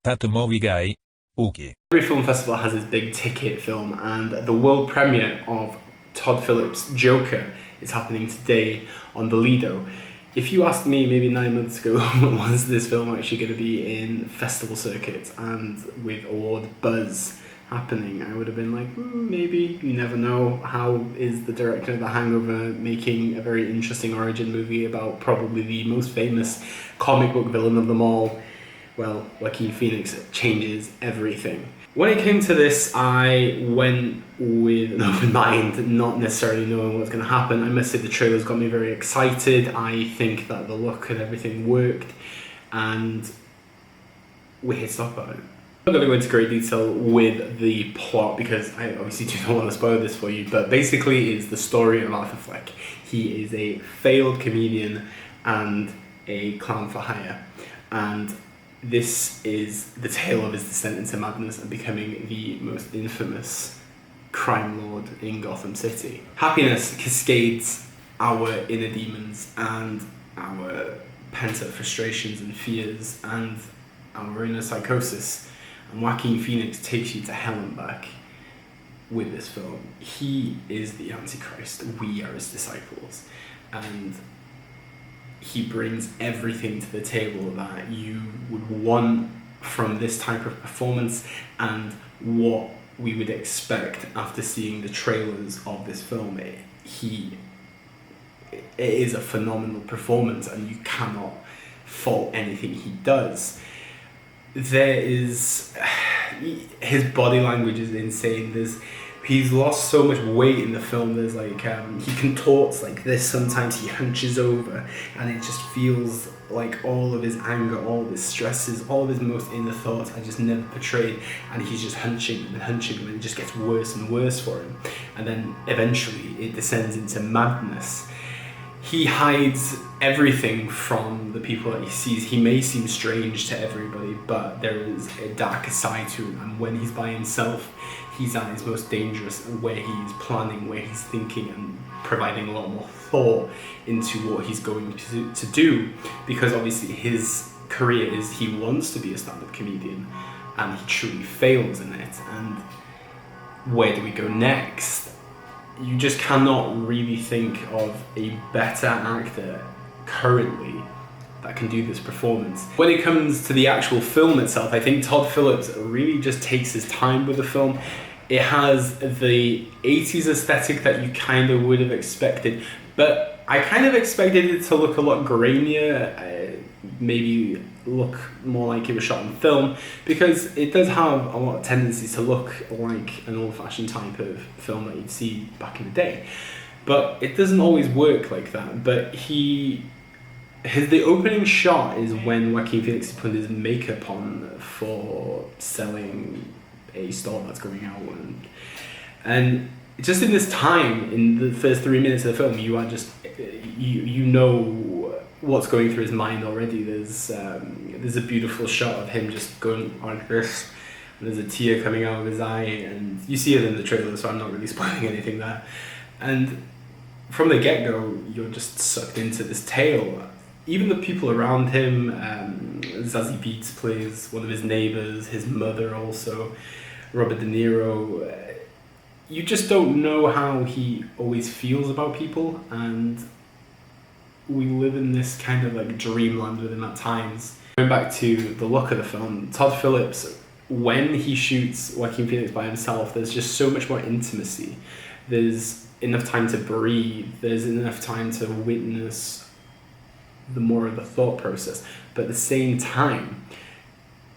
thatmovieguyUK. Every film festival has its big ticket film, and the world premiere of Todd Phillips' Joker is happening today on the Lido. If you asked me maybe 9 months ago, was this film actually going to be in festival circuits and with award buzz happening, I would have been like, maybe, you never know. How is the director of The Hangover making a very interesting origin movie about probably the most famous comic book villain of them all? Well, Joaquin Phoenix changes everything. When it came to this, I went with an open mind, not necessarily knowing what's going to happen. I must say the trailers got me very excited. I think that the look and everything worked, and we're here to talk about it. I'm not going to go into great detail with the plot because I obviously do not want to spoil this for you, but basically it's the story of Arthur Fleck. He is a failed comedian and a clown for hire, and this is the tale of his descent into madness and becoming the most infamous crime lord in Gotham City. Happiness cascades our inner demons and our pent-up frustrations and fears and our inner psychosis. And Joaquin Phoenix takes you to hell and back with this film. He is the Antichrist. We are his disciples. And he brings everything to the table that you would want from this type of performance and what we would expect after seeing the trailers of this film. It is a phenomenal performance and you cannot fault anything he does. His body language is insane. He's lost so much weight in the film. There's like he contorts like this, sometimes he hunches over, and it just feels like all of his anger, all of his stresses, all of his most inner thoughts are just never portrayed, and he's just hunching and it just gets worse and worse for him, and then eventually it descends into madness. He hides everything from the people that he sees. He may seem strange to everybody, but there is a darker side to him, and when he's by himself, he's at his most dangerous, where he's planning, where he's thinking and providing a lot more thought into what he's going to do, because obviously his career is he wants to be a stand-up comedian and he truly fails in it. And where do we go next? You just cannot really think of a better actor currently that can do this performance. When it comes to the actual film itself, I think Todd Phillips really just takes his time with the film. It has the 80s aesthetic that you kind of would have expected, but I kind of expected it to look a lot grainier, maybe look more like it was shot on film, because it does have a lot of tendencies to look like an old-fashioned type of film that you'd see back in the day. But it doesn't always work like that. But the opening shot is when Joaquin Phoenix put his makeup on for selling a store that's going out, and just in this time, in the first 3 minutes of the film, you are just you know what's going through his mind already. There's a beautiful shot of him just going like this, and there's a tear coming out of his eye, and you see it in the trailer, so I'm not really spoiling anything there. And from the get-go, you're just sucked into this tale. Even the people around him, Zazie Beetz plays one of his neighbors, his mother also, Robert De Niro. You just don't know how he always feels about people, and we live in this kind of like dreamland with him at times. Going back to the look of the film, Todd Phillips, when he shoots Joaquin Phoenix by himself, there's just so much more intimacy. There's enough time to breathe. There's enough time to witness the more of the thought process. But at the same time,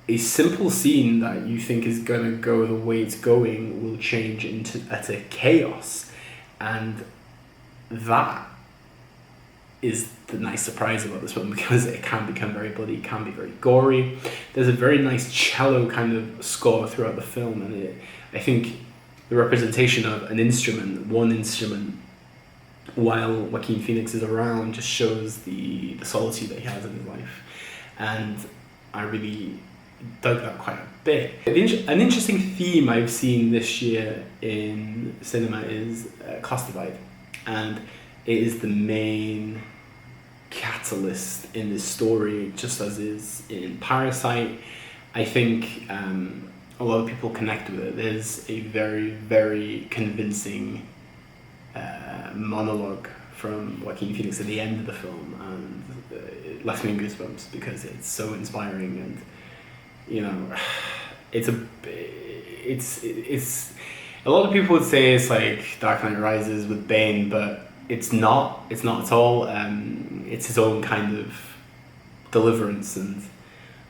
a simple scene that you think is going to go the way it's going will change into utter chaos. And that is the nice surprise about this film, because it can become very bloody, it can be very gory. There's a very nice cello kind of score throughout the film, and I think the representation of one instrument, while Joaquin Phoenix is around, just shows the solitude that he has in his life. And I really dug that quite a bit. An interesting theme I've seen this year in cinema is class divide, and it is the main catalyst in this story, just as is in Parasite I think a lot of people connect with it. There's a very, very convincing monologue from Joaquin Phoenix at the end of the film, and it left me in goosebumps because it's so inspiring, and you know, it's a lot of people would say it's like Dark Knight Rises with Bane, but it's not at all. It's his own kind of deliverance, and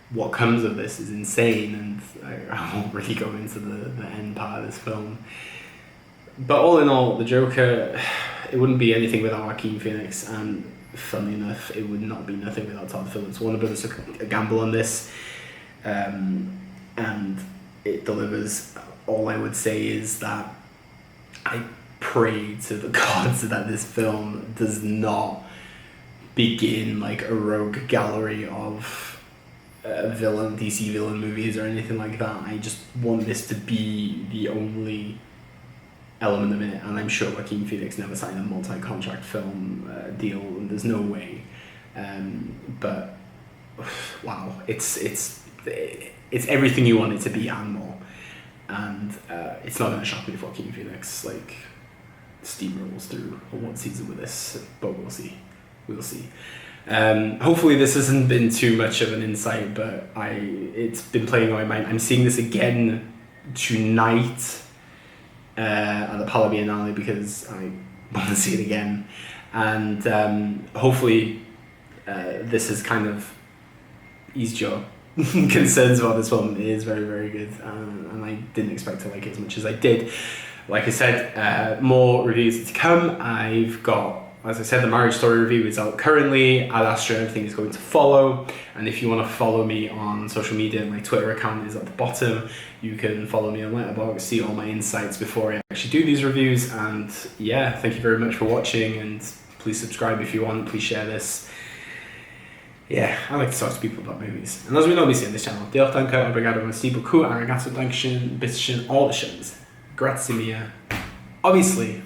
what comes of this is insane, and I won't really go into the end part of this film. But all in all, the Joker, it wouldn't be anything without Joaquin Phoenix, and funnily enough, it would not be nothing without Todd Phillips. Warner Brothers took a gamble on this, and it delivers. All I would say is that I pray to the gods that this film does not begin like a rogue gallery of DC villain movies or anything like that. I just want this to be the only element of it, and I'm sure Joaquin Phoenix never signed a multi-contract film deal, and there's no way. But wow, it's everything you want it to be and more, and it's not going to shock me if Joaquin Phoenix like steamrolls through one season with this, but we'll see. Hopefully this hasn't been too much of an insight, but it's been playing on my mind. I'm seeing this again tonight at the Pala Biennale because I want to see it again, and hopefully this has kind of eased your concerns about this film. It is very, very good, and I didn't expect to like it as much as I did. Like I said, more reviews to come. I've got, as I said, the Marriage Story review is out currently. Ad Astra, everything is going to follow. And if you want to follow me on social media, my Twitter account is at the bottom. You can follow me on Letterboxd, see all my insights before I actually do these reviews. And yeah, thank you very much for watching. And please subscribe if you want. Please share this. Yeah, I like to talk to people about movies. And as we know, we see on this channel. Diolch, danke, obrigado, merci beaucoup, arigato, dankeschön, bitteschön, all the shins. Grazie mia. Obviously,